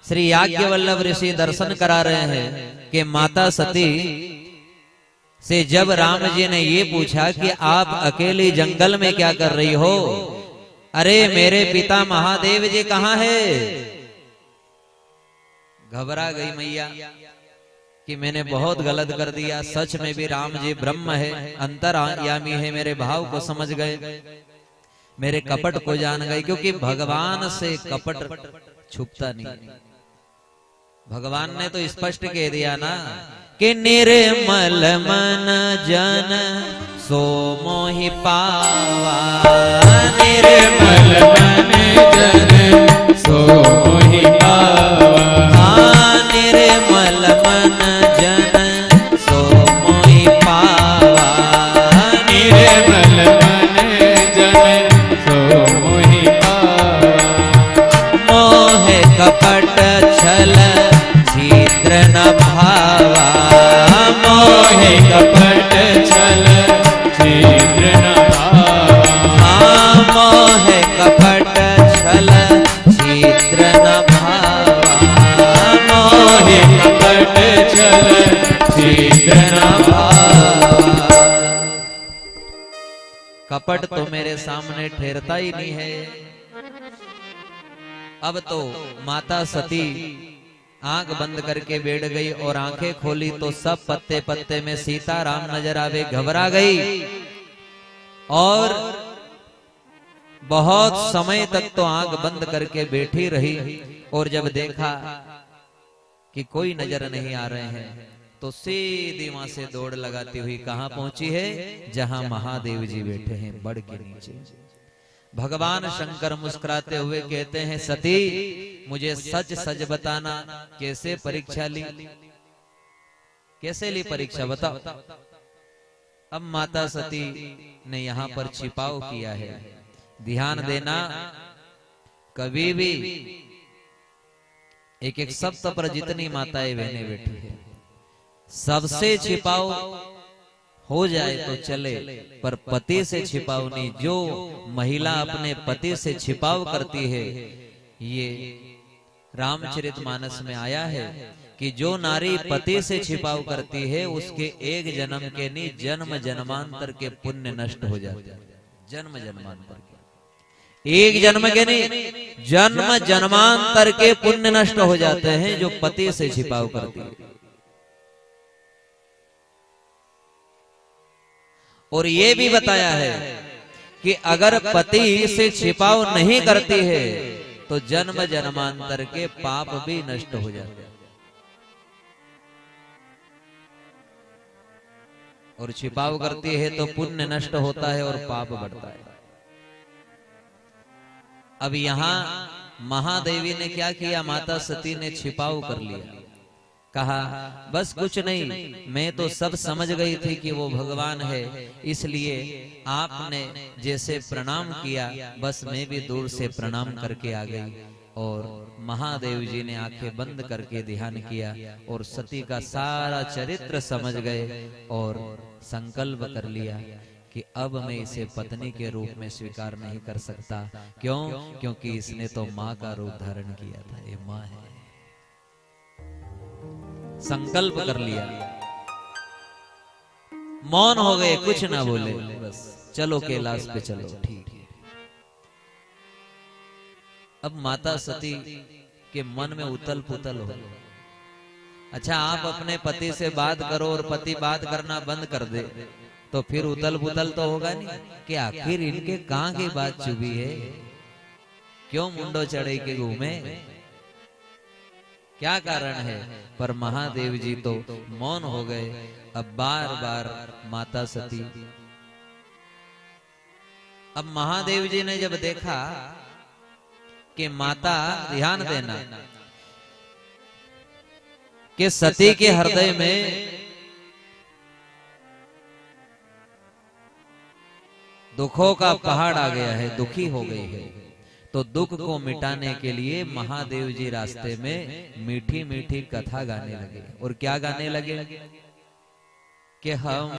श्री याज्ञवल्लभ ऋषि दर्शन करा रहे हैं कि माता सती से जब राम जी ने ये पूछा कि आप अकेली जंगल में क्या कर रही हो, अरे मेरे पिता महादेव जी कहाँ है। घबरा गई मैया कि मैंने बहुत गलत कर दिया, सच में भी राम जी ब्रह्म है, अंतर्यामी है, मेरे भाव को समझ गए, मेरे कपट को जान गए, क्योंकि भगवान से कपट छुपता नहीं। भगवान ने तो स्पष्ट कह दिया ना कि निर्मल मन जन सो मोहि पावा, निर्मल मन जन सो मोहि पावा, निर्मल मन जन सो मोहि पावा, निर्मल मन जन सो मोहि पावा, मोह कपट छल छिद्र न भावा, मोह कपट छल छिद्र न भावा, मोह कपट छल छिद्र न भावा, मोह कपट छल छिद्र न भावा। कपट तो मेरे सामने ठहरता ही नहीं है। अब तो माता सती आंख बंद करके बैठ गई और आंखें खोली तो सब पत्ते पत्ते में सीता राम नजर आवे। घबरा गई और बहुत समय तक तो आंख बंद करके बैठी रही, और जब देखा कि कोई नजर नहीं आ रहे हैं तो सीधी वहां से दौड़ लगाती हुई कहां पहुंची है, जहां महादेव जी बैठे हैं बड़ के नीचे। भगवान शंकर मुस्कुराते हुए कहते हैं, सती मुझे सच सच बताना, कैसे परीक्षा ली, कैसे ली परीक्षा बताओ। अब माता सती ने यहाँ पर छिपाव किया है। ध्यान देना, कभी भी एक एक सप्त पर जितनी माताएं बहने बैठी है, सबसे छिपाव हो जाए तो चले, पर पति से छिपाव नहीं। जो महिला अपने पति से छिपाव करती है, ये रामचरितमानस में आया है कि जो नारी पति से छिपाव करती है उसके एक जन्म के नहीं जन्म जन्मांतर के पुण्य नष्ट हो जाते हैं। जन्म जन्मांतर के, एक जन्म के नहीं जन्म जन्मांतर के पुण्य नष्ट हो जाते हैं जो पति से छिपाव करती है। और ये भी बताया है कि अगर पति से छिपाव नहीं करती है तो जन्म जन्मांतर के पाप भी नष्ट हो जाते हैं। और छिपाव करती है तो पुण्य नष्ट होता है और पाप बढ़ता है। अब यहां महादेवी ने क्या किया, माता सती ने छिपाव कर लिया। कहा बस कुछ नहीं, मैं तो सब समझ गई थी कि वो भगवान है, इसलिए आपने जैसे प्रणाम किया बस मैं भी दूर से प्रणाम करके आ गई। और महादेव जी ने आंखें बंद करके ध्यान किया और सती का सारा चरित्र समझ गए और संकल्प कर लिया कि अब मैं इसे पत्नी के रूप में स्वीकार नहीं कर सकता। क्यों? क्योंकि इसने तो माँ का रूप धारण किया था, ये माँ है। संकल्प कर लिया, मौन हो गए, कुछ ना बोले, बस चलो कैलाश पे चलो, ठीक है। अब माता सती के मन में उथल पुथल हो। अच्छा, आप अपने पति से बात करो और पति बात करना बंद कर दे तो फिर उथल पुथल तो होगा नहीं कि आखिर इनके कहां की बात चुभी है, क्यों मुंडो चढ़े के घूमे, क्या कारण है। पर महादेव जी तो मौन हो गए। अब बार बार माता सती, अब महादेव जी ने जब देखा कि माता, ध्यान देना कि सती के हृदय में दुखों का पहाड़ आ गया है, दुखी हो गई है, तो दुख को मिटाने के लिए महादेव जी रास्ते में मीठी मीठी कथा गाने लगे। और क्या गाने लगे कि हम